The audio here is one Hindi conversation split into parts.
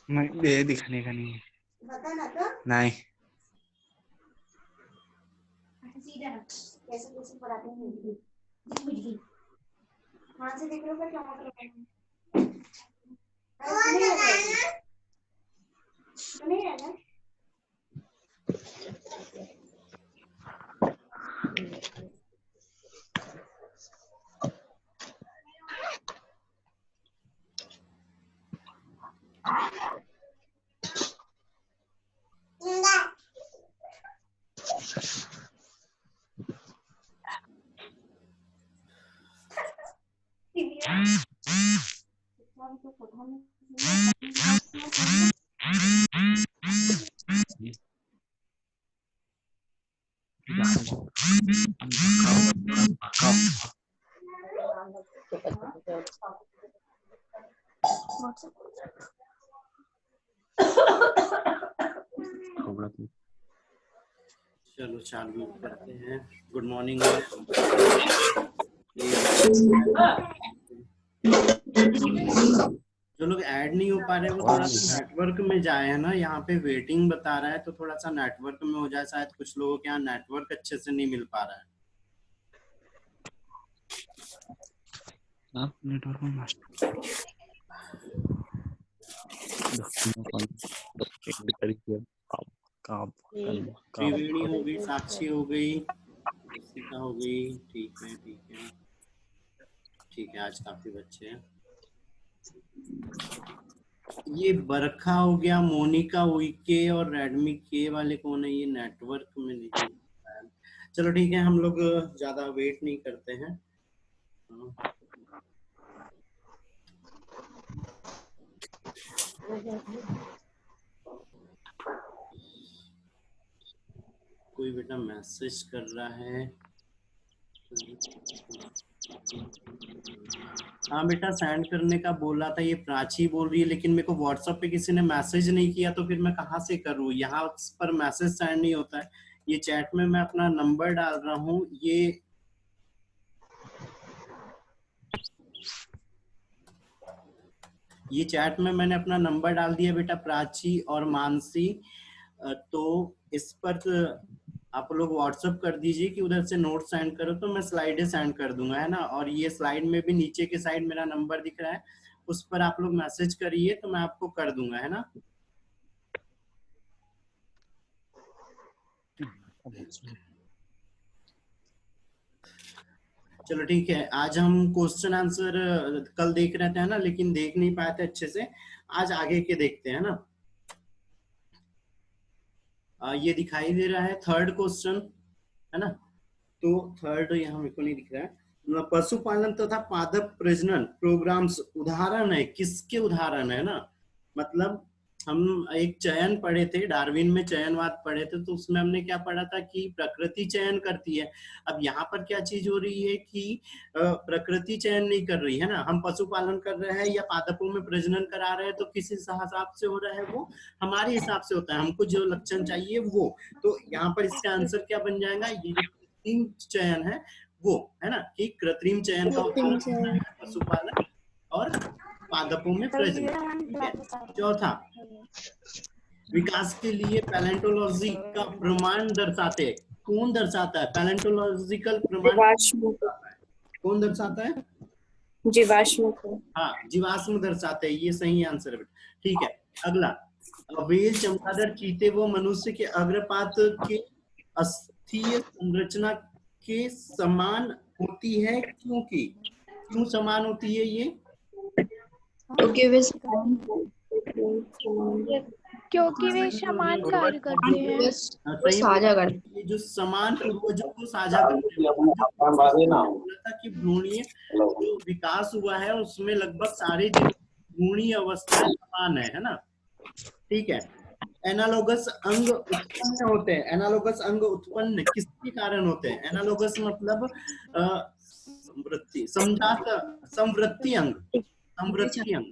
नहीं दे दिखाने का नहीं बता ना तो नहीं सीधा कैसे कैसे पढ़ाते हैं हिंदी वहां से देख लो क्या मतलब है नहीं है ना चलो चालू करते हैं। Good morning. जो लोग ऐड नहीं हो पा रहे वो थोड़ा सा नेटवर्क में जाए है ना, यहाँ पे वेटिंग बता रहा है तो थोड़ा सा नेटवर्क में हो जाए। शायद कुछ लोगों के यहाँ नेटवर्क अच्छे से नहीं मिल पा रहा है। नेटवर्क में त्रिवेणी हो गई, साक्षी हो गई, ऋषिका हो गई। ठीक है ठीक है ठीक है, आज काफी बच्चे हैं। ये बरखा हो गया, मोनिका उइके और रेडमी के वाले कौन है? ये नेटवर्क में नहीं है। चलो ठीक है, हम लोग ज्यादा वेट नहीं करते हैं। कोई बेटा मैसेज कर रहा है। हाँ बेटा सेंड करने का बोला था, ये प्राची बोल रही है, लेकिन मेरे को व्हाट्सएप पे किसी ने मैसेज नहीं किया तो फिर मैं कहाँ से करूँ? यहाँ पर मैसेज सेंड नहीं होता है। ये चैट में मैं अपना नंबर डाल रहा हूँ। ये चैट में मैंने अपना नंबर डाल दिया बेटा, प्राची और मानसी। तो इस पर आप लोग व्हाट्सअप कर दीजिए कि उधर से नोट सेंड करो, तो मैं स्लाइडें सेंड कर दूंगा, है ना। और ये स्लाइड में भी नीचे के साइड मेरा नंबर दिख रहा है, उस पर आप लोग मैसेज करिए तो मैं आपको कर दूंगा, है ना। चलो ठीक है, आज हम क्वेश्चन आंसर कल देख रहे थे, है ना, लेकिन देख नहीं पाए थे अच्छे से। आज आगे के देखते हैं ना। ये दिखाई दे रहा है थर्ड क्वेश्चन, है ना। तो थर्ड यहाँ मेरे को नहीं दिख रहा है। पशुपालन तथा पादप प्रजनन प्रोग्राम्स उदाहरण है, किसके उदाहरण है ना। मतलब हम एक चयन पढ़े थे, डार्विन में चयनवाद पढ़े थे, तो उसमें हमने क्या पढ़ा था कि प्रकृति चयन करती है। अब यहाँ पर क्या चीज हो रही है कि प्रकृति चयन नहीं कर रही है ना, हम पशुपालन कर रहे हैं या पादपों में प्रजनन करा रहे हैं, तो किस हिसाब से हो रहा है, वो हमारे हिसाब से होता है, हमको जो लक्षण चाहिए वो। तो यहाँ पर इसका आंसर क्या बन जाएगा, ये जो कृत्रिम चयन है वो, है ना, कि कृत्रिम चयन का उदाहरण है पशुपालन और पादपों में प्रजनन। ठीक है। चौथा, विकास के लिए पैलेंटोलॉजी का प्रमाण दर्शाते हैं। कौन दर्शाता है पैलेंटोलॉजिकल प्रमाण, कौन दर्शाता है, जीवाश्म को। हाँ, जीवाश्म दर्शाते हैं, ये सही आंसर है। ठीक है। अगला, व्हेल, चमगादड़, चीते व मनुष्य के अग्रपात के अस्थीय संरचना के समान होती है, क्योंकि क्यों समान होती है ये, क्योंकि वे समान कार्य करते हैं। साझा करते ये जो समान पूर्वजों को साझा करते हैं कि भ्रूणीय जो विकास हुआ है उसमें लगभग सारे भ्रूणीय अवस्थाएं समान है ना। ठीक है। एनालोगस अंग उत्पन्न होते हैं, एनालोगस अंग उत्पन्न किसके कारण होते हैं, एनालोगस मतलब समवृत्ति, समजात समवृत्ति अंग, समवृत्ति अंग,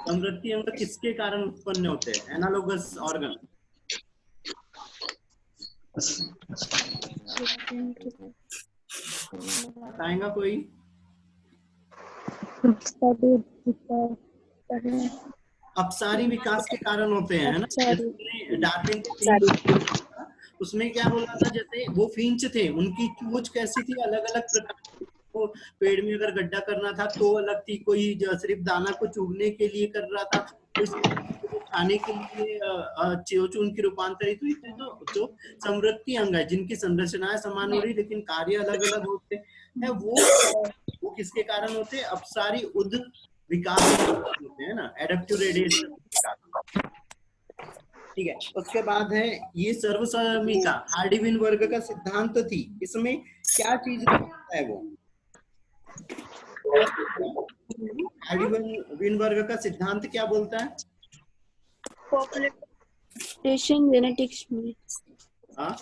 समवृत्ति अंग किसके कारण उत्पन्न होते हैं, एनालोगस ऑर्गन। बताएगा कोई, अपसारी विकास के कारण होते हैं, है ना। डार्विन उसमें क्या बोला था, जैसे वो फिंच थे, उनकी चोंच कैसी थी, अलग अलग प्रकार। को पेड़ में अगर गड्ढा करना था तो अलग थी, कोई जो सिर्फ दाना को चुगने के लिए कर रहा था, कोई खाने के लिए चोंच उनकी रूपांतरित हुई थी। तो जो समवृत्ति अंग है, जिनकी संरचनाएं समान हो रही लेकिन कार्य अलग अलग होते हैं, वो किसके कारण होते हैं, अपसारी उद विकास होते हैं ना, एडेप्टिव रेडिएशन। ठीक है। उसके बाद है ये सर्वसम्मिता हार्डी-विन वर्ग का सिद्धांत थी, इसमें क्या चीज है वो, हार्डी-विन वर्ग का सिद्धांत क्या बोलता है, पॉपुलेशन जेनेटिक्स में, हाँ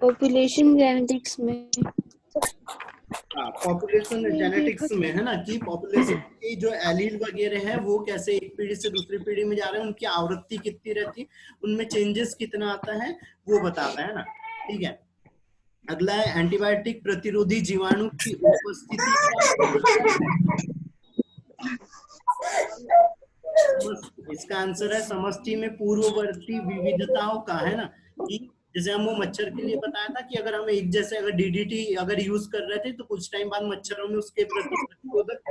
पॉपुलेशन जेनेटिक्स में, पॉपुलेशन जेनेटिक्स में, है ना, कि पॉपुलेशन की जो एलील वगैरह है वो कैसे एक पीढ़ी से दूसरी पीढ़ी में जा रहे हैं, उनकी आवृत्ति कितनी रहती है, उनमें चेंजेस कितना आता है, वो बताता है ना। ठीक है। अगला है एंटीबायोटिक प्रतिरोधी जीवाणु की उपस्थिति, इसका आंसर है समष्टि में पूर्ववर्ती विविधताओं का, है ना, कि जैसे हम वो मच्छर के लिए बताया था कि अगर हम एक जैसे अगर डीडीटी अगर यूज कर रहे थे तो कुछ टाइम बाद मच्छरों में उसके प्रति प्रतिरोधक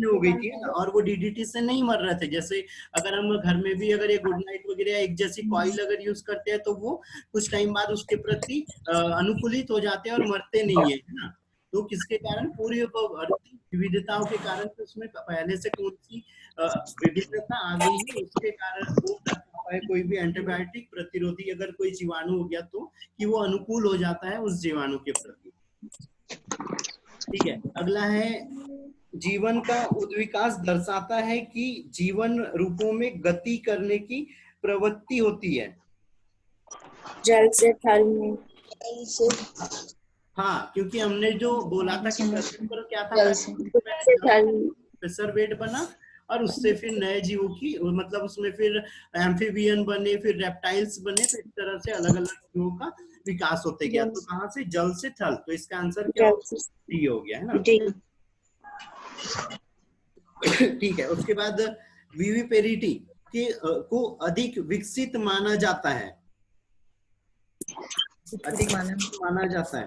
हो गई थी ना, और वो डीडीटी से नहीं मर रहे थे। जैसे अगर हम घर में भी अगर ये गुड नाइट वगैरह एक जैसी कॉइल अगर यूज करते हैं तो वो कुछ टाइम बाद उसके प्रति अनुकूलित हो जाते हैं और मरते नहीं है ना। तो किसके कारण, पूर्ववर्ती विविधताओं के कारण, तो उसमें पहले से कौन सी विभिन्नता आ गई है उसके कारण वो है कोई भी एंटीबायोटिक प्रतिरोधी अगर कोई जीवाणु हो गया तो कि वो अनुकूल हो जाता है उस जीवाणु के प्रति। ठीक है। अगला है जीवन का उद्विकास दर्शाता है कि जीवन रूपों में गति करने की प्रवृत्ति होती है, जल से थल में, हाँ, क्योंकि हमने जो बोला था कि पृथ्वी पर क्या था, प्रेशर वेट बना और उससे फिर नए जीवों की मतलब उसमें फिर एम्फीबियन बने, फिर रेप्टाइल्स बने, तो इस तरह से अलग अलग जीवों का विकास होते गया। तो कहाँ से, जल से थल, तो इसका आंसर क्या हो गया, है ना। ठीक है। उसके बाद विविपेरिटी को अधिक विकसित माना जाता है? अधिक माना जाता है।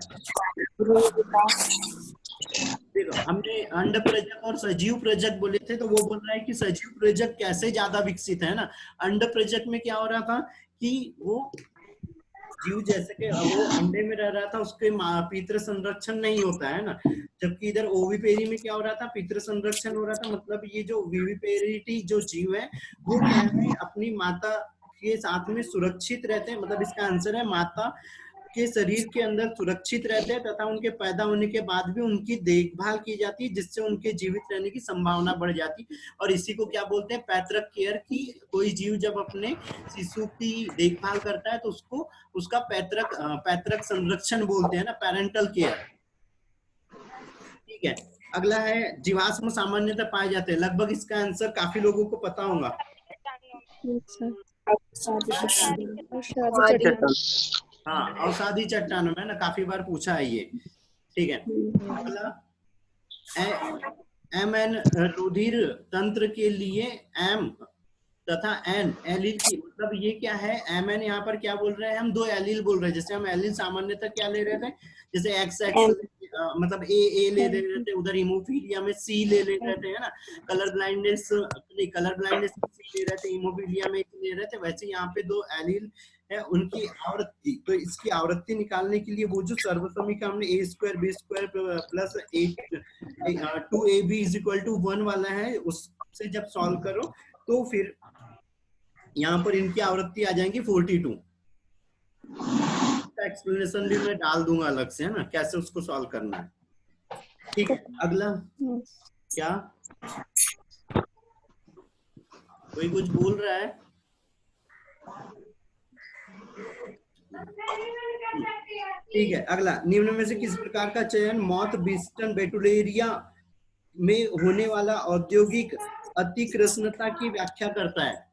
देखो, हमने अंड प्रजक और सजीव प्रजक बोले थे, तो वो बोल रहा है कि सजीव प्रजक कैसे ज्यादा विकसित है ना। अंड प्रजक में क्या हो रहा था कि वो जीव जैसे कि वो अंडे में रह रहा था, उसके पितृ संरक्षण नहीं होता है ना, जबकि इधर ओविपेरी में क्या हो रहा था, पितृ संरक्षण हो रहा था। मतलब ये जो विविपेरिटी जो जीव है वो क्या है, अपनी माता के साथ में सुरक्षित रहते हैं। मतलब इसका आंसर है माता के शरीर के अंदर सुरक्षित रहते हैं तथा उनके पैदा होने के बाद भी उनकी देखभाल की जाती है, जिससे उनके जीवित रहने की संभावना बढ़ जाती है। और इसी को क्या बोलते हैं, पैतृक केयर। की कोई जीव जब अपने शिशु की देखभाल करता है तो उसको उसका पैतृक संरक्षण बोलते हैं ना, पेरेंटल केयर। ठीक है, अगला है जीवाश्म सामान्यतः पाए जाते हैं। लगभग इसका आंसर काफी लोगों को पता होगा। हाँ, अवसादी चट्टानों में ना, काफी बार पूछा है ये। ठीक है, अगला एम एन रुधिर तंत्र के लिए एम तथा एन एलील की, मतलब ये क्या है, एम एन यहाँ पर क्या बोल रहे हैं, हम दो एलील बोल रहे हैं। जैसे हम एलील सामान्यतः क्या ले रहे थे, जैसे एक्स एक्स मतलब ए ले रहे थे, उधर हीमोफीलिया में सी ले रहे थे, है ना। कलर ब्लाइंडनेस सी ले रहे थे, हीमोफीलिया में ले रहे थे। वैसे यहाँ पे दो एलील है, उनकी आवृत्ति, तो इसकी आवृत्ति निकालने के लिए वो जो सर्वसमीकरण हमने a square b square plus 2ab = 1 वाला है, उससे जब सॉल्व करो तो फिर यहाँ पर इनकी आवृत्ति आ जाएंगी 42। एक्सप्लेनेशन भी मैं डाल दूंगा अलग से, है ना, कैसे उसको सॉल्व करना है। ठीक है, अगला क्या, कोई कुछ बोल रहा है? ठीक है, अगला, निम्न में से किस प्रकार का चयन मौत बिस्टन बेटुलेरिया में होने वाला औद्योगिक अतिकृष्णता की व्याख्या करता है?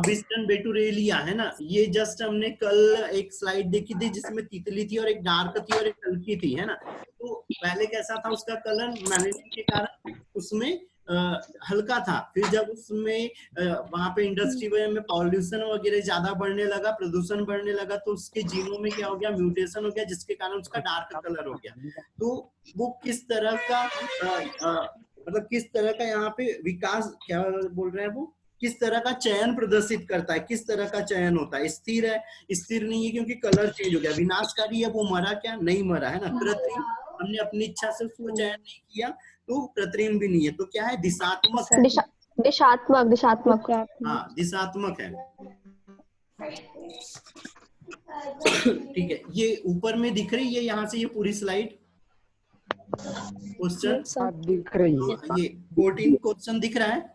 बिस्टन बेटुलेरिया है ना, ये जस्ट हमने कल एक स्लाइड देखी थी जिसमें तितली थी और एक डार्क थी और एक हल्की थी, है ना। तो पहले कैसा था उसका कलर, मैलेनिन के कारण उसमें हल्का था। फिर जब उसमें वहां पे इंडस्ट्री में पॉल्यूशन वगैरह ज्यादा बढ़ने लगा, प्रदूषण बढ़ने लगा, तो उसके जीनों में क्या हो गया, म्यूटेशन हो गया, जिसके कारण उसका डार्क कलर हो गया। तो वो किस तरह का मतलब किस तरह का यहाँ पे विकास, क्या बोल रहे हैं वो, किस तरह का चयन प्रदर्शित करता है, किस तरह का चयन होता है। स्थिर है, स्थिर नहीं है क्योंकि कलर चेंज हो गया। विनाशकारी है, वो मरा क्या, नहीं मरा, है ना। कृत्रिम, हमने अपनी इच्छा से उसको चयन नहीं किया, तो कृत्रिम भी नहीं है। तो क्या है, दिशात्मक है। दिशात्मक। हाँ, दिशात्मक है। ठीक है, ये ऊपर में दिख रही है यहाँ से ये पूरी स्लाइड क्वेश्चन दिख रही है। ये 14 क्वेश्चन दिख रहा है?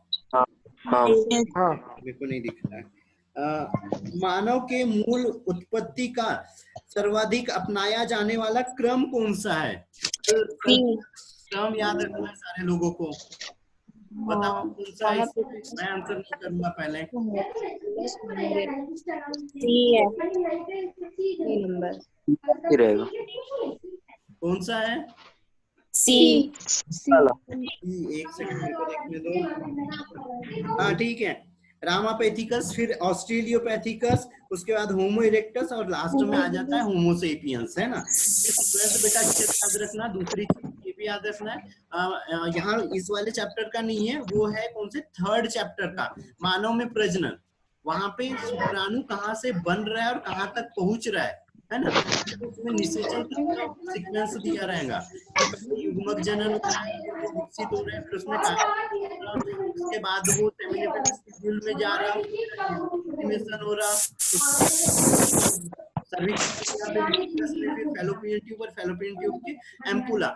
हाँ मेरे को नहीं दिख रहा है। मानव के मूल उत्पत्ति का सर्वाधिक अपनाया जाने वाला क्रम कौन सा है? क्रम याद रखना है सारे लोगों को। बताओ कौन सा है? मैं आंसर नहीं करूंगा पहले। कौन सा है? सी। एक सेकंड मेरे को देखने दो। हाँ ठीक है, रामापैथिकस, फिर ऑस्ट्रेलियोपैथिकस, उसके बाद होमो इरेक्टस और लास्ट में आ जाता है होमो सेपियंस, है ना। सीक्वेंस बेटा अच्छे से याद रखना। दूसरी चीज ये भी याद रखना है, यहाँ इस वाले चैप्टर का नहीं है, वो है कौन से, 3rd चैप्टर का, मानव में प्रजनन। वहां पे शुक्राणु कहाँ से बन रहा है और कहाँ तक पहुंच रहा है ना। तो उसमें निषेचन का सीक्वेंस दिया रहेगा। युग्मक जनन विकसित हो रहे हैं, फिर उसमें उसके बाद वो सेमिनिफेरस शेड्यूल में जा रहा है, हो रहा फैलोपियन ट्यूब और फैलोपियन ट्यूब के एम्पुला,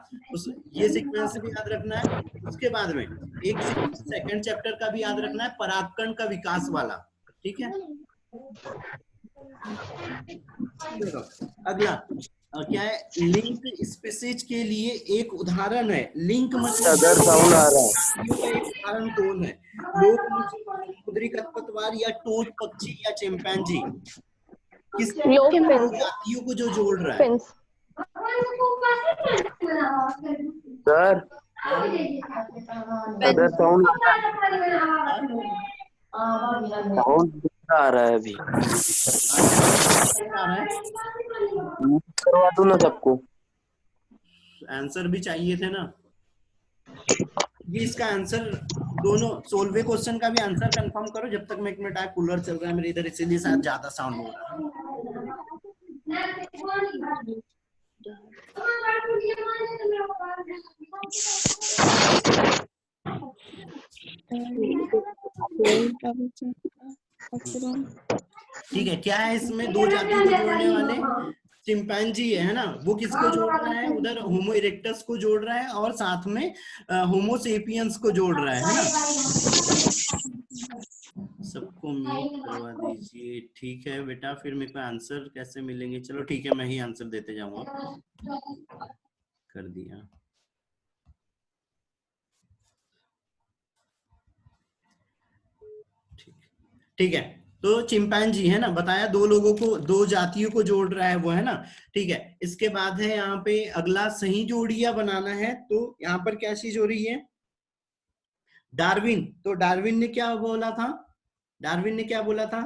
ये सीक्वेंस भी याद रखना है। उसके बाद में एक 2nd चैप्टर का भी याद रखना है, परागकण का विकास वाला। ठीक है, अगला क्या है, लिंक स्पीसीज के लिए एक उदाहरण है। लिंक मतलब एक उदाहरण कौन है? समुद्री खरपतवार या टोड पक्षी या चिंपैंजी? किस जातियों को जो जोड़ रहा है? सर साउंड साउंड आ रहा है अभी। आ रहा है, करवा दूं ना सबको? आंसर भी चाहिए थे ना, ये इसका आंसर दोनों 16वें क्वेश्चन का भी आंसर कंफर्म करो जब तक मैं, एक मिनट, कूलर चल रहा है मेरे इधर, इसीलिए शायद ज्यादा साउंड हो रहा है। ठीक है, क्या है इसमें दो जातियों को जोड़ने वाले? चिंपैंजी है ना, वो किसको जोड़ रहा है? उधर होमो इरेक्टस को जोड़ रहा है और साथ में होमो सेपियंस को जोड़ रहा है ना। सबको म्यूट करवा दीजिए। ठीक है बेटा, फिर मेरे को आंसर कैसे मिलेंगे? चलो ठीक है, मैं ही आंसर देते जाऊंगा। कर दिया। ठीक है, तो चिंपैंजी है ना, बताया दो लोगों को, दो जातियों को जोड़ रहा है वो, है ना। ठीक है, इसके बाद है यहाँ पे अगला सही जोड़िया बनाना है, तो यहाँ पर क्या चीज हो रही है? डार्विन। तो डार्विन ने क्या बोला था? डार्विन ने क्या बोला था?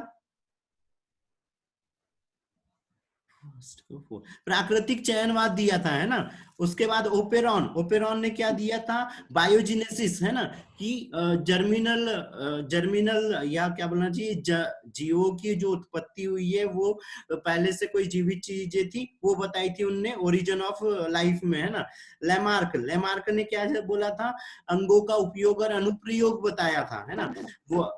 प्राकृतिक चयनवाद दिया था, है ना। उसके बाद ओपेरॉन, ओपेरॉन ने क्या दिया था? बायोजिनेसिस, है ना, कि जर्मिनल या क्या बोलना चाहिए, जीवों की जो उत्पत्ति हुई है वो पहले से कोई जीवित चीजें थी, वो बताई थी उनने ओरिजिन ऑफ लाइफ में, है ना। लेमार्क ने क्या बोला था? अंगों का उपयोग और अनुप्रयोग बताया था, है ना। वो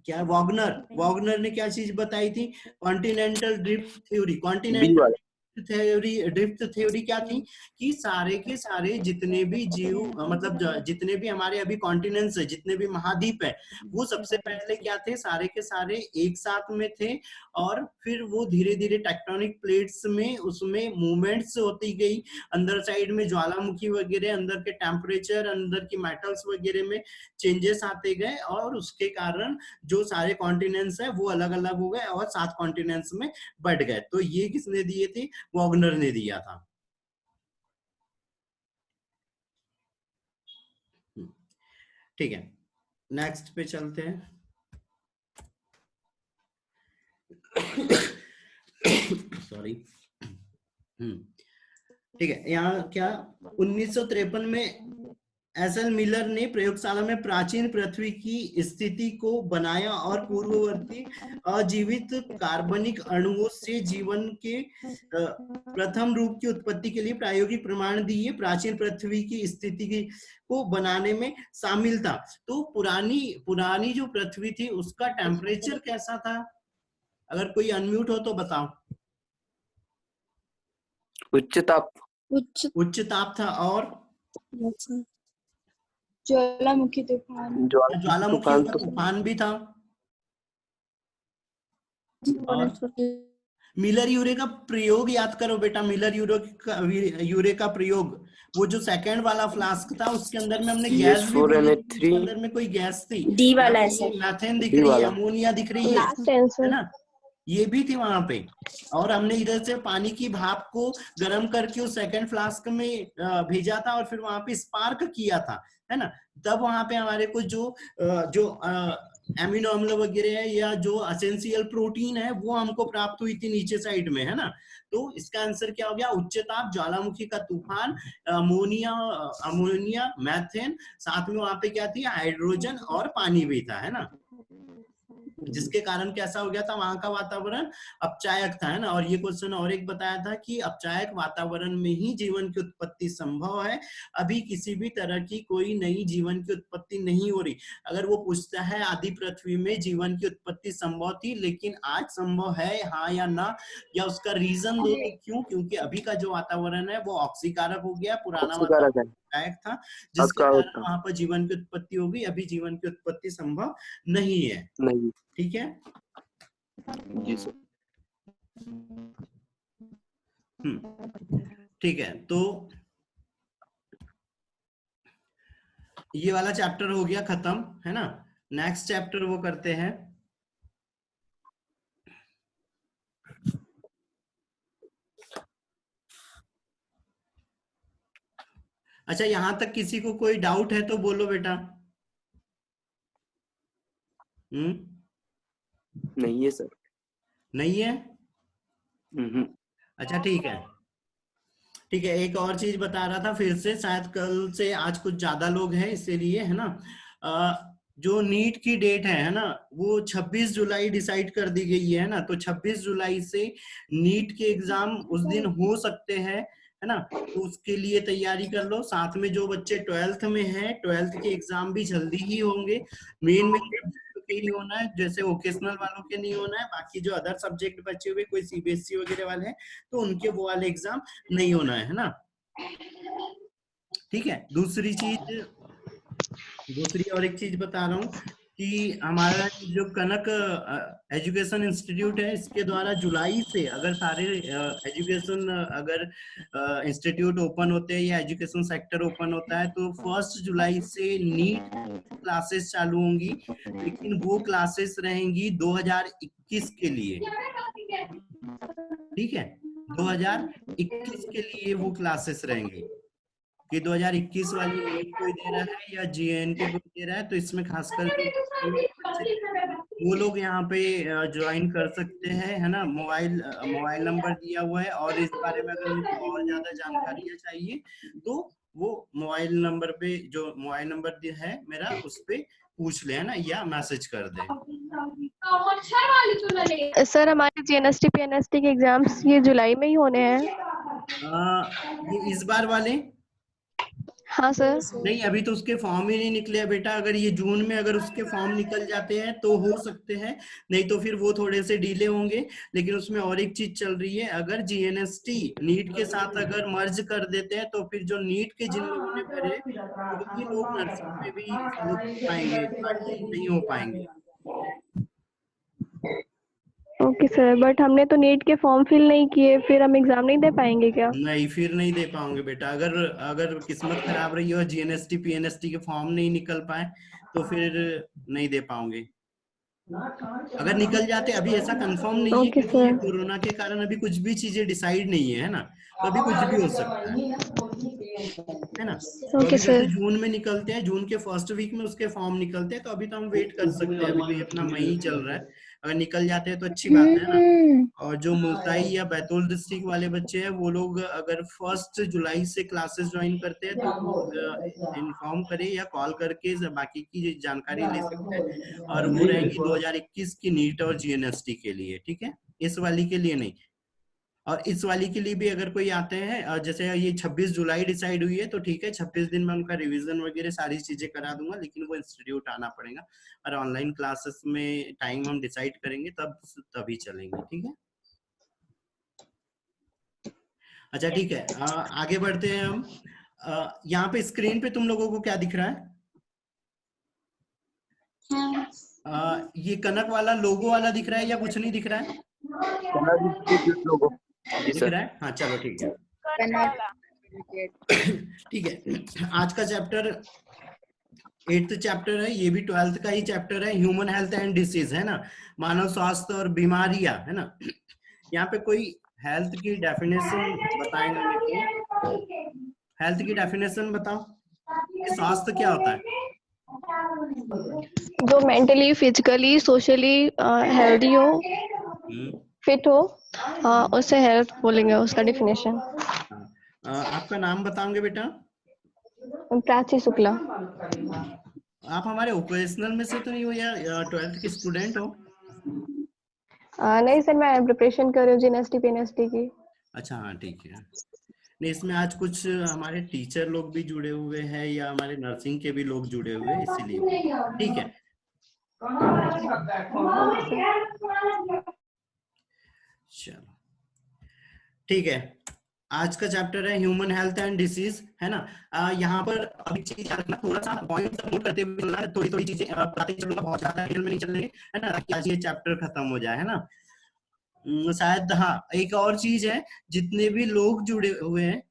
क्या, वॉगनर ने क्या चीज बताई थी? Continental drift theory. Continental drift theory क्या थी? कि सारे के सारे जितने भी जीव, मतलब जितने भी हमारे अभी कॉन्टिनेंट्स है, जितने भी महाद्वीप है, वो सबसे पहले क्या थे? सारे के सारे एक साथ में थे, और फिर वो धीरे धीरे टेक्टोनिक प्लेट्स में उसमें मूवमेंट्स होती गई, अंदर साइड में ज्वालामुखी वगैरह, अंदर के टेम्परेचर, अंदर की मेटल्स वगैरह में चेंजेस आते गए, और उसके कारण जो सारे कॉन्टिनेंट्स है वो अलग अलग हो गए और 7 कॉन्टिनेंट्स में बढ़ गए। तो ये किसने दिए थे? वॉगनर ने दिया था। ठीक है, नेक्स्ट पे चलते हैं। सॉरी। ठीक है, यहाँ क्या 1953 में एसएल मिलर ने प्रयोगशाला में प्राचीन पृथ्वी की स्थिति को बनाया और पूर्ववर्ती अजीवित कार्बनिक अणुओं से जीवन के प्रथम रूप की उत्पत्ति के लिए प्रायोगिक प्रमाण दिए। प्राचीन पृथ्वी की स्थिति को बनाने में शामिल था। तो पुरानी जो पृथ्वी थी उसका टेम्परेचर कैसा था? अगर कोई अनम्यूट हो तो बताओ। उच्च ताप। उच्च ताप था, और ज्वालामुखी तूफान। ज्वालामुखी का तूफान भी था। और मिलर यूरे का प्रयोग याद करो बेटा, मिलर यूरे का प्रयोग, वो जो सेकंड वाला फ्लास्क था उसके अंदर में हमने गैस भी भरी थी, उसके अंदर में कोई गैस थी, डी वाला है सर। मैथेन दिख रही है, अमोनिया दिख रही है ना, ये भी थी वहां पे। और हमने इधर से पानी की भाप को गर्म करके उस सेकंड फ्लास्क में भेजा था, और फिर वहां पे स्पार्क किया था, है ना। तब वहां पे हमारे को जो एमिनो अम्ल वगैरह है या जो एसेंशियल प्रोटीन है वो हमको प्राप्त हुई थी नीचे साइड में, है ना। तो इसका आंसर क्या हो गया? उच्च ताप, ज्वालामुखी का तूफान, अमोनिया, मैथेन, साथ में वहां पे क्या थी? हाइड्रोजन और पानी भी था, है ना। जिसके कारण कैसा हो गया था? वहां का वातावरण अपचायक था, है ना। और ये क्वेश्चन और एक बताया था कि अपचायक वातावरण में ही जीवन की उत्पत्ति संभव है, अभी किसी भी तरह की कोई नई जीवन की उत्पत्ति नहीं हो रही। अगर वो पूछता है आदि पृथ्वी में जीवन की उत्पत्ति संभव थी लेकिन आज संभव है, हाँ या ना, या उसका रीजन दो तो क्यों? क्योंकि अभी का जो वातावरण है वो ऑक्सीकारक हो गया, पुराना वातावरण था, जिसके कारण वहां पर जीवन की उत्पत्ति होगी। अभी जीवन की उत्पत्ति संभव नहीं है। नहीं, ठीक है जी सर। ठीक है, तो ये वाला चैप्टर हो गया खत्म, है ना। नेक्स्ट चैप्टर वो करते हैं। अच्छा, यहां तक किसी को कोई डाउट है तो बोलो बेटा। नहीं है सर। नहीं है? हम्म। अच्छा ठीक है, ठीक है। एक और चीज बता रहा था, फिर से शायद कल से आज कुछ ज्यादा लोग हैं इसीलिए, है ना। जो नीट की डेट है ना, वो 26 जुलाई डिसाइड कर दी गई है ना। तो 26 जुलाई से नीट के एग्जाम उस दिन हो सकते हैं, है ना। तो उसके लिए तैयारी कर लो। साथ में जो बच्चे 12th में हैं, 12th के एग्जाम भी जल्दी ही होंगे। मेन के नहीं होना है, जैसे वोकेशनल वालों के नहीं होना है। बाकी जो अदर सब्जेक्ट बचे हुए, कोई सीबीएसई वगैरह वाले हैं, तो उनके वो वाले एग्जाम नहीं होना है ना। ठीक है। दूसरी और एक चीज बता रहा हूँ कि हमारा जो कनक एजुकेशन इंस्टीट्यूट है, इसके द्वारा जुलाई से अगर सारे एजुकेशन अगर इंस्टीट्यूट ओपन होते हैं या एजुकेशन सेक्टर ओपन होता है, तो 1 जुलाई से नीट क्लासेस चालू होंगी। लेकिन वो क्लासेस रहेंगी 2021 के लिए। ठीक है, 2021 के लिए वो क्लासेस रहेंगे कि 2021 वाली नीट कोई दे रहा है या जीएनके कोई दे रहा है, तो इसमें खासकर वो लोग यहाँ पे ज्वाइन कर सकते हैं, है ना। मोबाइल नंबर दिया हुआ है, और इस बारे में अगर उनको और ज्यादा जानकारियां चाहिए तो वो मोबाइल नंबर पे, जो मोबाइल नंबर है मेरा, उस पे पूछ ले, है ना, या मैसेज कर दे। सर हमारे जीएनएसटी पीएनएसटी के एग्जाम्स ये जुलाई में ही होने हैं। ये इस बार वाले हाँ सर। नहीं, अभी तो उसके फॉर्म ही नहीं निकले हैं बेटा। अगर ये जून में अगर उसके फॉर्म निकल जाते हैं तो हो सकते हैं, नहीं तो फिर वो थोड़े से डिले होंगे। लेकिन उसमें और एक चीज चल रही है, अगर जीएनएसटी नीट के साथ अगर मर्ज कर देते हैं, तो फिर जो नीट के जिन लोगों ने भरे, वही लोग नर्सिंग में भी हो पाएंगे, बाकी नहीं हो पाएंगे। ओके सर, बट हमने तो नीट के फॉर्म फिल नहीं किए, फिर हम एग्जाम नहीं दे पाएंगे क्या? नहीं, फिर नहीं दे पाओगे बेटा। अगर किस्मत खराब रही और जीएनएसटी पीएनएसटी के फॉर्म नहीं निकल पाए, तो फिर नहीं दे पाओगे। अगर निकल जाते, अभी ऐसा कंफर्म नहीं है, क्योंकि ये कोरोना के कारण अभी कुछ भी चीजें डिसाइड नहीं है ना। तो अभी कुछ भी हो सकता है ना। तो अभी जैसे जून में निकलते हैं, जून के फर्स्ट वीक में उसके फॉर्म निकलते हैं, तो अभी तो हम वेट कर सकते हैं। अभी तो ये अपना मई चल रहा है, अगर निकल जाते हैं तो अच्छी बात है ना। और जो मुल्ताई या बैतूल डिस्ट्रिक्ट वाले बच्चे हैं, वो लोग अगर 1 जुलाई से क्लासेस ज्वाइन करते हैं, तो वो इन्फॉर्म करे या कॉल करके बाकी की जानकारी ले सकते हैं। और वो रहेंगी 2021 की नीट और जीएनएसटी के लिए। ठीक है, इस वाली के लिए नहीं। और इस वाली के लिए भी अगर कोई आते हैं, जैसे ये 26 जुलाई डिसाइड हुई है, तो ठीक है, 26 दिन में उनका रिवीजन वगैरह सारी चीजें करा दूंगा। लेकिन वो इंस्टीट्यूट आना पड़ेगा, और ऑनलाइन क्लासेस में टाइम हम डिसाइड करेंगे तभी चलेंगे। ठीक है, अच्छा ठीक है। आगे बढ़ते हैं हम। यहाँ पे स्क्रीन पे तुम लोगों को क्या दिख रहा है? ये कनक वाला लोगो वाला दिख रहा है या कुछ नहीं दिख रहा है? दिख रहा है, हाँ चलो ठीक है। ठीक है, आज का चैप्टर 8th चैप्टर है, ये भी 12th का ही चैप्टर है, ह्यूमन हेल्थ एंड डिसीज, है ना, मानव स्वास्थ्य और बीमारियां, है ना। यहाँ पे कोई हेल्थ की डेफिनेशन बताएंगे मेरे को? हेल्थ की डेफिनेशन बताओ, स्वास्थ्य क्या होता है? जो मेंटली, फिजिकली, सोशली हेल्दी हो, फिट हो, उसे हेल्थ बोलेंगे, उसका डेफिनेशन। आपका नाम बताओगे बेटा? प्राची शुक्ला। आप हमारे ओकेशनल में से तो नहीं हो, या 12th के स्टूडेंट हो? नहीं सर, मैं प्रिपरेशन कर रही हूँ जीएनएसटी पीएनएसटी की। अच्छा हाँ ठीक है। नहीं, इसमें आज कुछ हमारे टीचर लोग भी जुड़े हुए हैं, या हमारे नर्सिंग के भी लोग जुड़े हुए हैं, इसीलिए। ठीक है, चलो ठीक है। आज का चैप्टर है ह्यूमन हेल्थ एंड डिसीज, है ना। यहाँ पर अभी चीज रखना, थोड़ा सा पॉइंट नोट करते हुए चलना है, थोड़ी चीजें बताते चलूंगा, बहुत ज्यादा डिटेल में नहीं चलेंगे, है ना, ताकि आज ये चैप्टर खत्म हो जाए, है ना। शायद हाँ, एक और चीज है, जितने भी लोग जुड़े हुए हैं,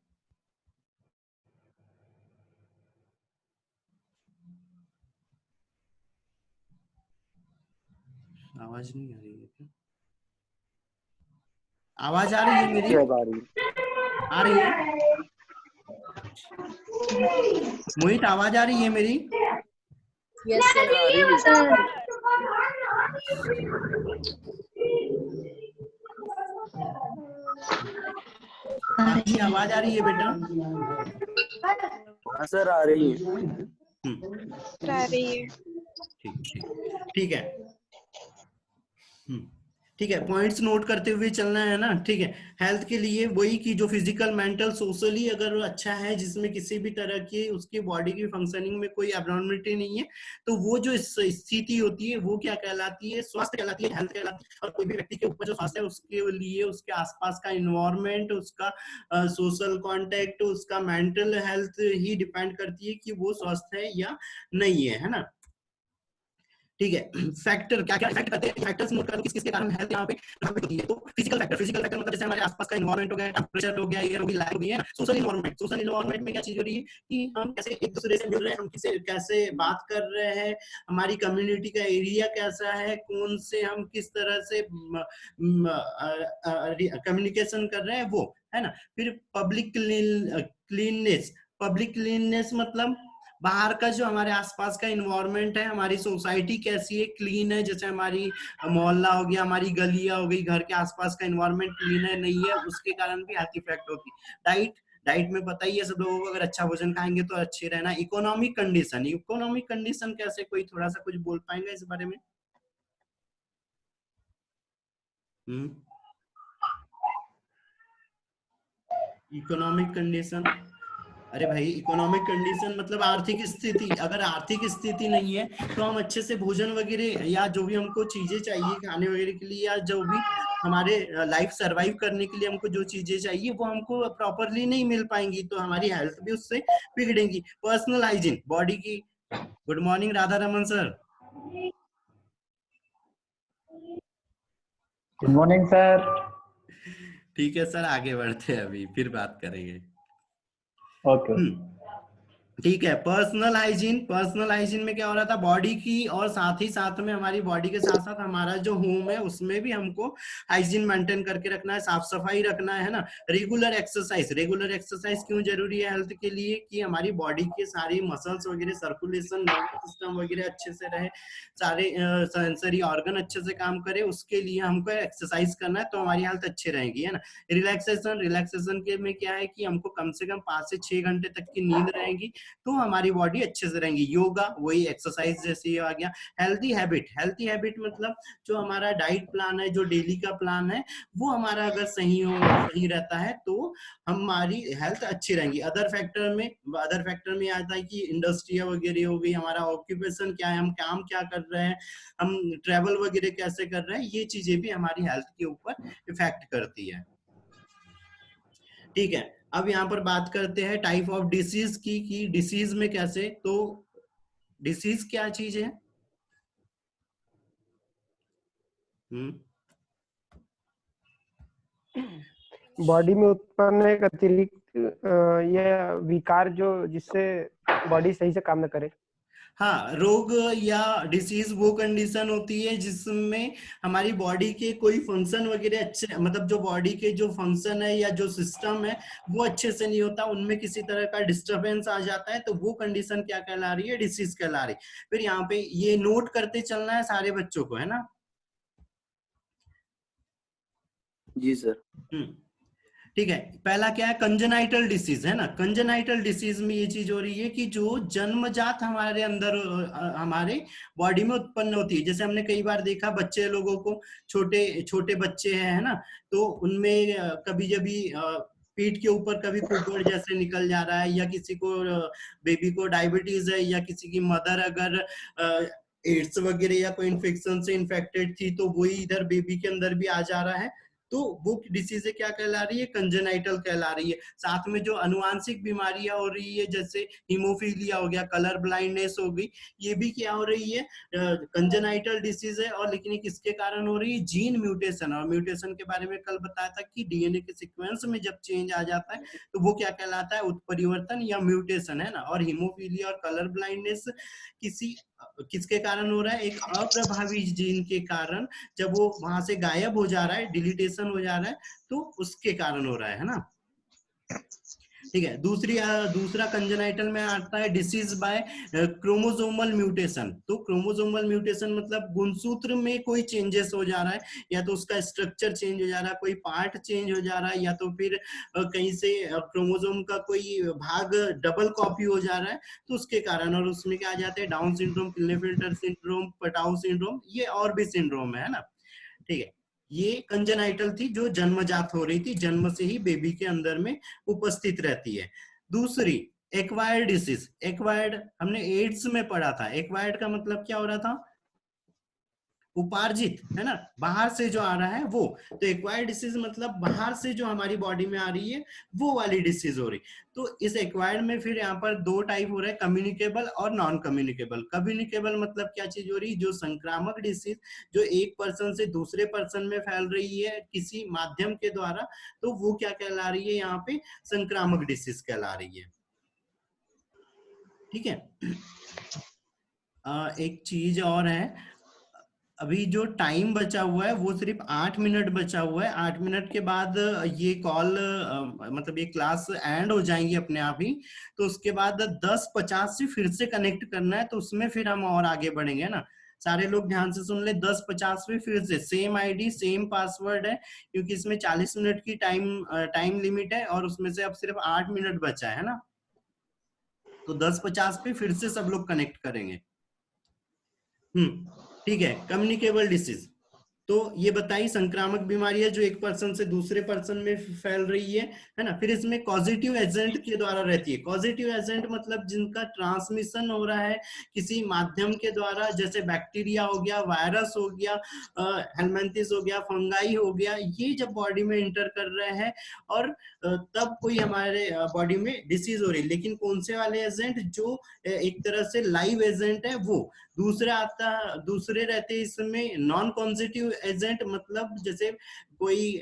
आवाज नहीं आ रही है क्या? आवाज आ रही है मेरी? आ रही है मोहित, आवाज आ रही है मेरी? Yes sir. आपकी आवाज आ रही है बेटा? हाँ सर, आ रही है। आ रही है। ठीक है। ठीक है, पॉइंट्स नोट करते हुए चलना है ना। ठीक है, हेल्थ के लिए वही कि जो फिजिकल, मेंटल, सोशली अगर अच्छा है, जिसमें किसी भी तरह की उसकी बॉडी की फंक्शनिंग में कोई एब्नॉर्मलिटी नहीं है, तो वो जो स्थिति होती है वो क्या कहलाती है? स्वास्थ्य कहलाती है, हेल्थ कहलाती है। और कोई भी व्यक्ति के ऊपर जो स्वास्थ्य है उसके लिए उसके आसपास का इन्वायरमेंट, उसका सोशल कॉन्टेक्ट, उसका मेंटल हेल्थ ही डिपेंड करती है कि वो स्वस्थ है या नहीं है ना। ठीक है, फैक्टर क्या क्या इफेक्ट करते हैं, फैक्टर्स नोट करो किस किस के कारण हेल्थ यहाँ पे प्रभावित होती है। तो फिजिकल फैक्टर मतलब जैसे हमारे आसपास का एनवायरनमेंट हो गया, टेंपरेचर हो गया, एयर हो गई, लाइट हो गई है। सोशल एनवायरनमेंट में क्या चीज हो रही है कि हम कैसे एक दूसरे से मिल रहे हैं, हम कैसे बात कर रहे हैं, हमारी कम्युनिटी का एरिया कैसा है, कौन से हम किस तरह से कम्युनिकेशन कर रहे हैं, वो है ना। फिर पब्लिक क्लीननेस मतलब बाहर का जो हमारे आसपास का इन्वायरमेंट है, हमारी सोसाइटी कैसी है, क्लीन है। जैसे हमारी मोहल्ला हो गया, हमारी गलियां हो गई, घर के आसपास का इन्वायरमेंट क्लीन है नहीं है, उसके कारण भी हेल्थ इफेक्ट होती है। डाइट में पता ही है सब लोगों को, अगर अच्छा भोजन खाएंगे तो अच्छे रहना। इकोनॉमिक कंडीशन कैसे, कोई थोड़ा सा कुछ बोल पाएंगे इस बारे में? इकोनॉमिक कंडीशन, अरे भाई इकोनॉमिक कंडीशन मतलब आर्थिक स्थिति। अगर आर्थिक स्थिति नहीं है तो हम अच्छे से भोजन वगैरह या जो भी हमको चीजें चाहिए खाने वगैरह के लिए, या जो भी हमारे लाइफ सरवाइव करने के लिए हमको जो चीजें चाहिए वो हमको प्रॉपरली नहीं मिल पाएंगी, तो हमारी हेल्थ भी उससे बिगड़ेंगी। पर्सनल हाइजीन बॉडी की। Good morning Radha Raman sir. Good morning sir. ठीक है सर, आगे बढ़ते हैं, अभी फिर बात करेंगे। ओके। ठीक है, पर्सनल हाइजीन में क्या हो रहा था, बॉडी की और साथ ही साथ में हमारी बॉडी के साथ साथ हमारा जो होम है उसमें भी हमको हाइजीन मेंटेन करके रखना है, साफ सफाई रखना है ना। रेगुलर एक्सरसाइज क्यों जरूरी है हेल्थ के लिए? कि हमारी बॉडी के सारी मसल्स वगैरह, सर्कुलेशन, नर्वस सिस्टम वगैरह अच्छे से रहे, सारे सेंसरी ऑर्गन अच्छे से काम करे, उसके लिए हमको एक्सरसाइज करना है, तो हमारी हेल्थ अच्छी रहेगी, है ना। रिलैक्सेशन के में क्या है कि हमको कम से कम 5 से 6 घंटे तक की नींद रहेगी तो हमारी बॉडी अच्छे से रहेगी। योगा वही एक्सरसाइज जैसे आ गया। हेल्थी हैबिट मतलब जो हमारा डाइट प्लान है, जो डेली का प्लान है, वो हमारा अगर सही रहता है तो हमारी हेल्थ अच्छी रहेगी। अदर फैक्टर में आता है कि इंडस्ट्रिया वगैरह हो गई, हमारा ऑक्यूपेशन क्या है, हम काम क्या कर रहे हैं, हम ट्रेवल वगैरह कैसे कर रहे हैं, ये चीजें भी हमारी हेल्थ के ऊपर इफेक्ट करती है। ठीक है, अब यहाँ पर बात करते हैं टाइप ऑफ डिसीज की, कि डिसीज में कैसे। तो डिसीज क्या चीज है? बॉडी में उत्पन्न एक अतिरिक्त यह विकार जो जिससे बॉडी सही से काम न करे। हाँ, रोग या डिसीज वो कंडीशन होती है जिसमें हमारी बॉडी के कोई फंक्शन वगैरह अच्छे, मतलब जो बॉडी के जो फंक्शन है या जो सिस्टम है वो अच्छे से नहीं होता, उनमें किसी तरह का डिस्टरबेंस आ जाता है, तो वो कंडीशन क्या कहला रही है? डिसीज कहला रही। फिर यहाँ पे ये नोट करते चलना है सारे बच्चों को, है ना। जी सर। ठीक है, पहला क्या है? कंजेनाइटल डिसीज, है ना। कंजेनाइटल डिसीज में ये चीज हो रही है कि जो जन्मजात हमारे अंदर हमारे बॉडी में उत्पन्न होती है। जैसे हमने कई बार देखा बच्चे लोगों को, छोटे बच्चे हैं, है ना, तो उनमें कभी कभी पीठ के ऊपर कभी कुकर जैसे निकल जा रहा है, या किसी को बेबी को डायबिटीज है, या किसी की मदर अगर एड्स वगैरह या कोई इन्फेक्शन से इन्फेक्टेड थी तो वही इधर बेबी के अंदर भी आ जा रहा है, तो वो डिसीज क्या कहला रही है? कंजेनाइटल कहला रही है। साथ में जो अनुवांशिक बीमारियां हो रही है, जैसे हीमोफीलिया हो गया, कलर ब्लाइंडनेस हो गई, ये भी क्या हो रही है? कंजेनाइटल डिसीज है। और लेकिन किसके कारण हो रही है? Gene mutation. और म्यूटेशन के बारे में कल बताया था कि डीएनए के सीक्वेंस में जब चेंज आ जाता है तो वो क्या कहलाता है? उत्परिवर्तन या म्यूटेशन, है ना। और हीमोफीलिया और कलर ब्लाइंडनेस किसके कारण हो रहा है? एक अप्रभावी जीन के कारण, जब वो वहां से गायब हो जा रहा है, डिलीटेशन हो जा रहा है, तो उसके कारण हो रहा है ना। ठीक है। दूसरा कंजेनाइटल में आता है डिसीज बाय क्रोमोसोमल म्यूटेशन। तो क्रोमोसोमल म्यूटेशन मतलब गुणसूत्र में कोई चेंजेस हो जा रहा है, या तो उसका स्ट्रक्चर चेंज हो जा रहा है, कोई पार्ट चेंज हो जा रहा है, या तो फिर कहीं से क्रोमोसोम का कोई भाग डबल कॉपी हो जा रहा है, तो उसके कारण। और उसमें क्या आ जाते हैं, Down syndrome, Klinefelter syndrome, Patau syndrome, ये और भी सिंड्रोम है ना। ठीक है, ये कंजेनाइटल थी जो जन्मजात हो रही थी, जन्म से ही बेबी के अंदर में उपस्थित रहती है। दूसरी एक्वायर्ड डिसीज। एक्वायर्ड हमने एड्स में पढ़ा था। एक्वायर्ड का मतलब क्या हो रहा था, उपार्जित, है ना, बाहर से जो आ रहा है वो। तो एक्वायर्ड डिसीज मतलब बाहर से जो हमारी बॉडी में आ रही है वो वाली डिसीज हो रही। तो इस एक्वायर्ड में फिर यहाँ पर दो टाइप हो रहे हैं, कम्युनिकेबल और नॉन कम्युनिकेबल। कम्युनिकेबल मतलब क्या चीज हो रही, जो संक्रामक डिसीज जो एक पर्सन से दूसरे पर्सन में फैल रही है किसी माध्यम के द्वारा, तो वो क्या कहला रही है, यहाँ पे संक्रामक डिसीज कहला रही है। ठीक है। एक चीज और है, अभी जो टाइम बचा हुआ है वो सिर्फ 8 मिनट बचा हुआ है। 8 मिनट के बाद ये कॉल मतलब ये क्लास एंड हो जाएंगी अपने आप ही। तो उसके बाद 10:50 से फिर से कनेक्ट करना है, तो उसमें फिर हम और आगे बढ़ेंगे ना। सारे लोग ध्यान से सुन ले। 10:50 में फिर से सेम आईडी सेम पासवर्ड है, क्योंकि इसमें 40 मिनट की टाइम लिमिट है और उसमें से अब सिर्फ 8 मिनट बचा है ना। तो 10:50 पे फिर से सब लोग कनेक्ट करेंगे। ठीक है। कम्युनिकेबल डिसीज, तो ये बताई संक्रामक बीमारी है जो एक पर्सन से दूसरे पर्सन में फैल रही है ना। फिर इसमें कॉजेटिव एजेंट के द्वारा रहती है। कॉजेटिव एजेंट मतलब जिनका ट्रांसमिशन हो रहा है किसी माध्यम के द्वारा, जैसे बैक्टीरिया हो गया, वायरस हो गया, हेलमेंथिस हो गया, फंगाई हो गया, ये जब बॉडी में इंटर कर रहे हैं और तब कोई हमारे बॉडी में डिसीज हो रही है। लेकिन कौन से वाले एजेंट, जो एक तरह से लाइव एजेंट है वो। दूसरे रहते इसमें नॉन कॉन्जिटिव एजेंट, मतलब जैसे कोई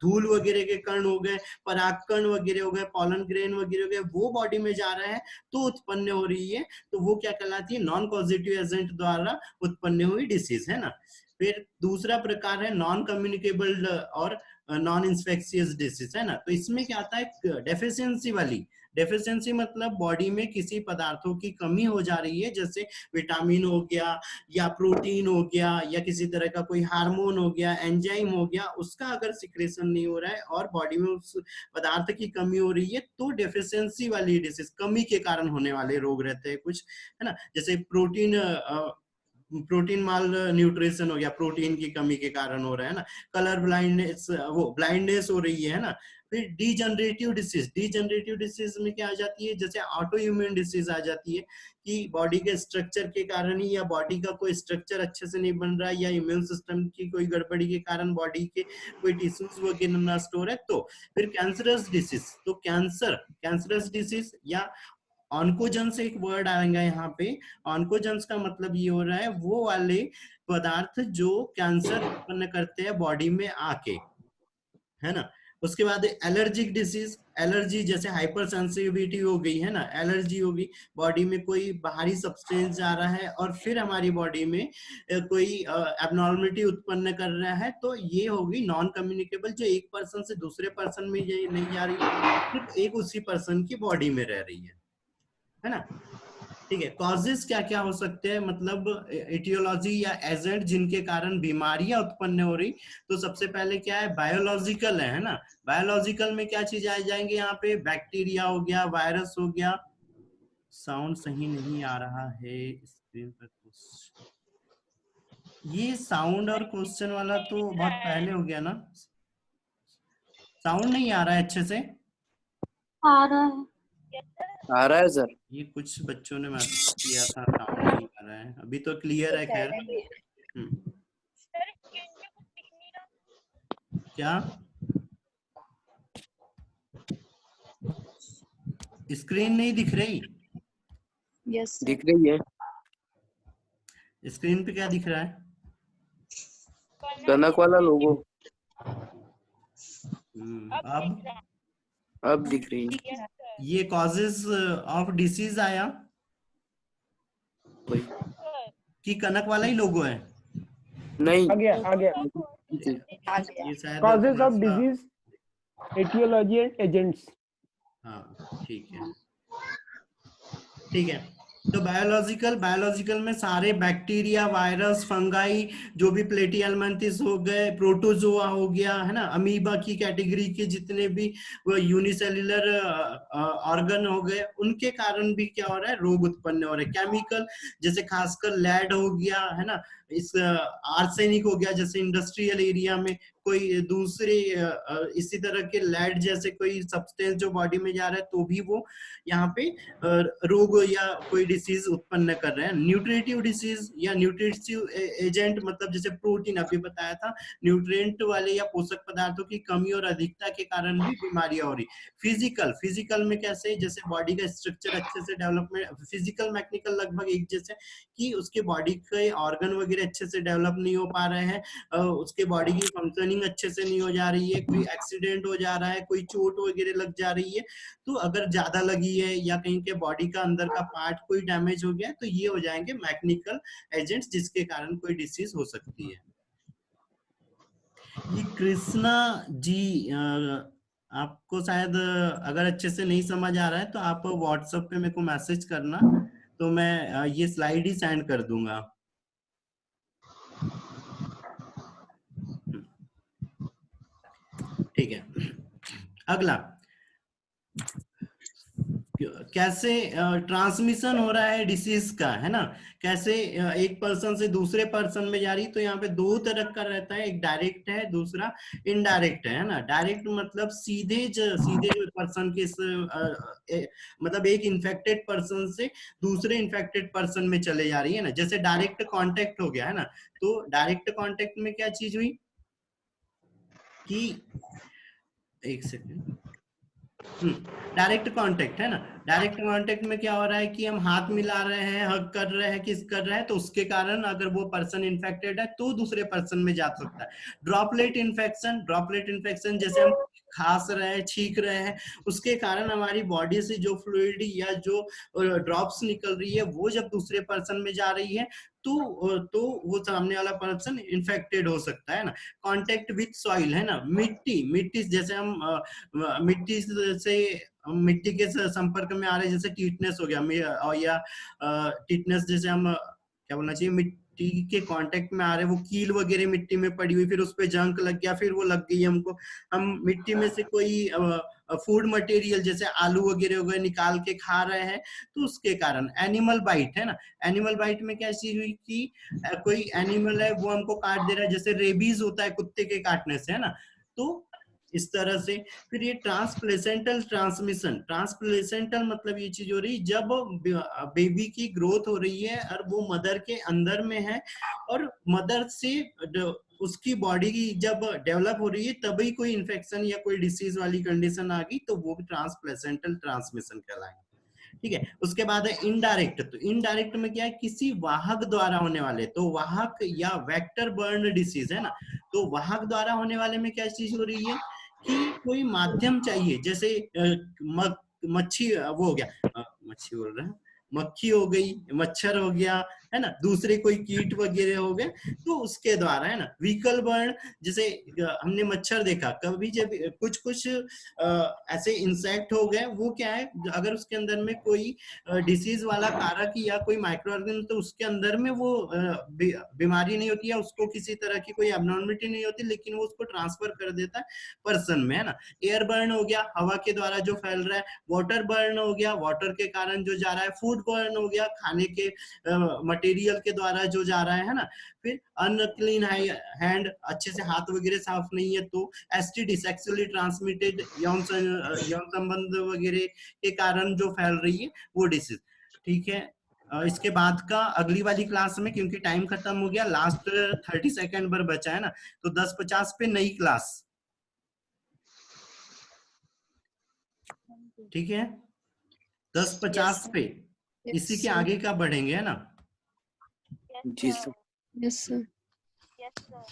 धूल वगैरह के कण हो गए, परागकण वगैरह हो गए, पॉलन ग्रेन वगैरह हो गए, वो बॉडी में जा रहा है तो उत्पन्न हो रही है, तो वो क्या कहलाती है, नॉन कॉन्जिटिव एजेंट द्वारा उत्पन्न हुई डिसीज, है ना। फिर दूसरा प्रकार है नॉन कम्युनिकेबल और नॉन इंफेक्शियस डिसीज, है ना। तो इसमें क्या आता है, डेफिशिएंसी वाली। डेफिशिएंसी मतलब बॉडी में किसी पदार्थों की कमी हो जा रही है, जैसे विटामिन हो गया या प्रोटीन हो गया या किसी तरह का कोई हार्मोन हो गया, एंजाइम हो गया, उसका अगर सिक्रेशन नहीं हो रहा है और बॉडी में उस पदार्थ की कमी हो रही है, तो डेफिशिएंसी वाली डिसीज, कमी के कारण होने वाले रोग रहते हैं कुछ, है ना। जैसे प्रोटीन माल न्यूट्रिशन हो गया, प्रोटीन की कमी के कारण हो रहा है ना। कलर ब्लाइंडनेस, वो ब्लाइंडनेस हो रही है ना। फिर डीजनरेटिव डिसीज में क्या आ जाती है, जैसे ऑटो इम्यून डिसीज आ जाती है कि बॉडी के स्ट्रक्चर के कारण ही, या बॉडी का कोई स्ट्रक्चर अच्छे से नहीं बन रहा है, या इम्यून सिस्टम की कोई गड़बड़ी के कारण बॉडी के कोई टिश्यूज वगैरह नष्ट हो रहे हैं। तो फिर कैंसरस डिसीज, तो कैंसरस डिसीज या ऑन्कोजन्स एक वर्ड आएगा यहाँ पे। ऑन्कोजन्स का मतलब ये हो रहा है वो वाले पदार्थ जो कैंसर उत्पन्न करते हैं बॉडी में आके, है ना। उसके बाद एलर्जिक डिसीज, एलर्जी जैसे हाइपर सेंसिटिविटी हो गई, है ना, एलर्जी होगी, बॉडी में कोई बाहरी सब्सटेंस जा रहा है और फिर हमारी बॉडी में कोई एबनॉर्मलिटी उत्पन्न कर रहा है, तो ये होगी नॉन कम्युनिकेबल, जो एक पर्सन से दूसरे पर्सन में ये नहीं जा रही है, सिर्फ एक उसी पर्सन की बॉडी में रह रही है ना। ठीक है। कॉजेस क्या क्या हो सकते हैं, मतलब एटियोलॉजी या एजेंट जिनके कारण बीमारियां उत्पन्न हो रही। तो सबसे पहले क्या है, बायोलॉजिकल है ना। बायोलॉजिकल में क्या चीज आ जाएंगे यहाँ पे, बैक्टीरिया हो गया, वायरस हो गया। साउंड सही नहीं आ रहा है स्क्रीन पर। ये साउंड और क्वेश्चन वाला तो बहुत पहले हो गया ना। साउंड नहीं आ रहा है अच्छे से। आ रहा है सर। ये कुछ बच्चों ने मैसेज किया था, साउंड नहीं आ रहा है। अभी तो क्लियर है खैर। क्या स्क्रीन नहीं दिख रही? यस दिख रही है। स्क्रीन पे क्या दिख रहा है? कनक वाला लोगो। अब दिख रही है। ये कॉजेस ऑफ डिसीज आया कि कनक वाला ही लोगो है? नहीं, आ गया ये शायद causes of disease, aetiology and agents. हाँ ठीक है, ठीक है। तो बायोलॉजिकल में सारे बैक्टीरिया, वायरस, फंगाई, जो भी प्लेटिहेल्मिन्थेस हो गए, प्रोटोजोआ हो गया, है ना, अमीबा की कैटेगरी के जितने भी वो यूनिसेल्युलर ऑर्गन हो गए, उनके कारण भी क्या हो रहा है, रोग उत्पन्न हो रहे हैं। केमिकल जैसे खासकर लेड हो गया, है ना, इस आर्सेनिक हो गया, जैसे इंडस्ट्रियल एरिया में कोई दूसरे इसी तरह के लेड जैसे कोई सब्सटेंस जो बॉडी में जा रहा है, तो भी वो यहाँ पे रोग या कोई डिसीज उत्पन्न कर रहे हैं। न्यूट्रिटिव डिसीज या न्यूट्रिटिव एजेंट, मतलब जैसे प्रोटीन अभी बताया था, न्यूट्रिएंट वाले या पोषक पदार्थों की कमी और अधिकता के कारण भी बीमारियां हो रही। फिजिकल में कैसे, जैसे बॉडी का स्ट्रक्चर अच्छे से डेवलपमेंट, फिजिकल मैकेनिकल लगभग एक जैसे, कि उसके बॉडी के ऑर्गन वगैरह अच्छे से डेवलप नहीं हो पा रहे हैं, उसके बॉडी की फंक्शनिंग अच्छे से नहीं हो जा रही है, कोई एक्सीडेंट हो जा रहा है, कोई चोट वगैरह लग जा रही है, तो अगर ज्यादा लगी है या कहीं के बॉडी का अंदर का पार्ट कोई डैमेज हो गया है, तो ये हो जाएंगे मैकेनिकल एजेंट्स, जिसके कारण कोई डिसीज हो सकती है। ये कृष्णा जी, आपको शायद अगर अच्छे से नहीं समझ आ रहा है तो आप व्हाट्सएप पे मेरे को मैसेज करना, तो मैं ये स्लाइड ही सेंड कर दूंगा। ठीक है, अगला, कैसे ट्रांसमिशन हो रहा है डिसीज का, है ना, कैसे एक पर्सन से दूसरे पर्सन में जा रही। तो यहाँ पे दो तरह का रहता है, एक डायरेक्ट है, दूसरा इनडायरेक्ट है ना। डायरेक्ट मतलब सीधे जो पर्सन के मतलब एक इन्फेक्टेड पर्सन से दूसरे इन्फेक्टेड पर्सन में चले जा रही है ना, जैसे डायरेक्ट कांटेक्ट हो गया, है ना। तो डायरेक्ट कांटेक्ट में क्या चीज हुई कि, एक सेकेंड, डायरेक्ट कांटेक्ट है ना। डायरेक्ट कांटेक्ट में क्या हो रहा है कि हम हाथ मिला रहे हैं, हग कर रहे हैं, किस कर रहे हैं, तो उसके कारण अगर वो पर्सन इन्फेक्टेड है तो दूसरे पर्सन में जा सकता है। ड्रॉपलेट इन्फेक्शन जैसे हम खांस रहे हैं, छींक रहे हैं, उसके कारण हमारी बॉडी से जो फ्लूइड या जो ड्रॉप्स निकल रही है, वो जब दूसरे पर्सन में जा रही है तो वो सामने वाला पर्सन इन्फेक्टेड हो सकता है ना। कांटेक्ट विथ सॉइल, है ना, मिट्टी जैसे हम मिट्टी के संपर्क में आ रहे, जैसे टीटनेस हो गया, या टीटनेस जैसे हम क्या बोलना चाहिए, मिट्टी के कांटेक्ट में आ रहे, वो कील वगैरह मिट्टी में पड़ी हुई, फिर उस पे जंक लग गया, फिर वो लग गई हमको, हम मिट्टी में से कोई फूड मटेरियल जैसे आलू वगैरह हो गए निकाल के खा रहे हैं, तो उसके कारण। एनिमल बाइट, है ना, एनिमल बाइट में क्या चीज हुई कि कोई एनिमल है वो हमको काट दे रहा है, जैसे रेबीज होता है कुत्ते के काटने से, है ना। तो इस तरह से। फिर ये ट्रांसप्लेसेंटल ट्रांसमिशन, ट्रांसप्लेसेंटल मतलब ये चीज हो रही जब बेबी की ग्रोथ हो रही है और वो मदर के अंदर में है, और मदर से उसकी बॉडी की जब डेवलप हो रही है तभी कोई इन्फेक्शन या कोई डिसीज वाली कंडीशन आ गई, तो वो भी ट्रांसप्लेसेंटल ट्रांसमिशन कहलाएंगे। ठीक है, उसके बाद है इनडायरेक्ट। तो इनडायरेक्ट में क्या है, किसी वाहक द्वारा होने वाले, तो वाहक या वेक्टर बर्न डिसीज, है ना। तो वाहक द्वारा होने वाले में क्या चीज हो रही है कि कोई माध्यम चाहिए, जैसे मच्छी, वो हो गया, मच्छी बोल रहा है, मक्खी हो गई, मच्छर हो गया, है ना, दूसरे कोई कीट वगैरह हो गए, तो उसके द्वारा, है ना। व्हीकल बर्न, जैसे हमने मच्छर देखा, कभी जब कुछ ऐसे इंसेक्ट हो गए, वो क्या है, अगर उसके अंदर में कोई डिसीज वाला कारक या कोई माइक्रो ऑर्गेनिज्म, तो उसके अंदर में वो बीमारी नहीं होती है, उसको किसी तरह की कोई एब्नॉर्मलिटी नहीं होती, लेकिन वो उसको ट्रांसफर कर देता है पर्सन में, है ना। एयर बर्न हो गया, हवा के द्वारा जो फैल रहा है। वाटर बर्न हो गया, वाटर के कारण जो जा रहा है। फूड बर्न हो गया, खाने के मटेरियल के द्वारा जो जा रहा है ना। फिर अनक्लीन हैंड, अच्छे से हाथ वगैरह साफ नहीं है, तो एसटीडी, सेक्सुअली ट्रांसमिटेड यौन संबंध वगैरह के कारण जो फैल रही है वो डिसीज। ठीक है, इसके बाद का अगली वाली क्लास में, क्योंकि टाइम खत्म हो गया, लास्ट 30 सेकेंड भर बचा है ना, तो 10:50 पे नई क्लास। ठीक है, 10:50 पे इसी के आगे का बढ़ेंगे, है ना। जी sir. Yes sir. Yes sir.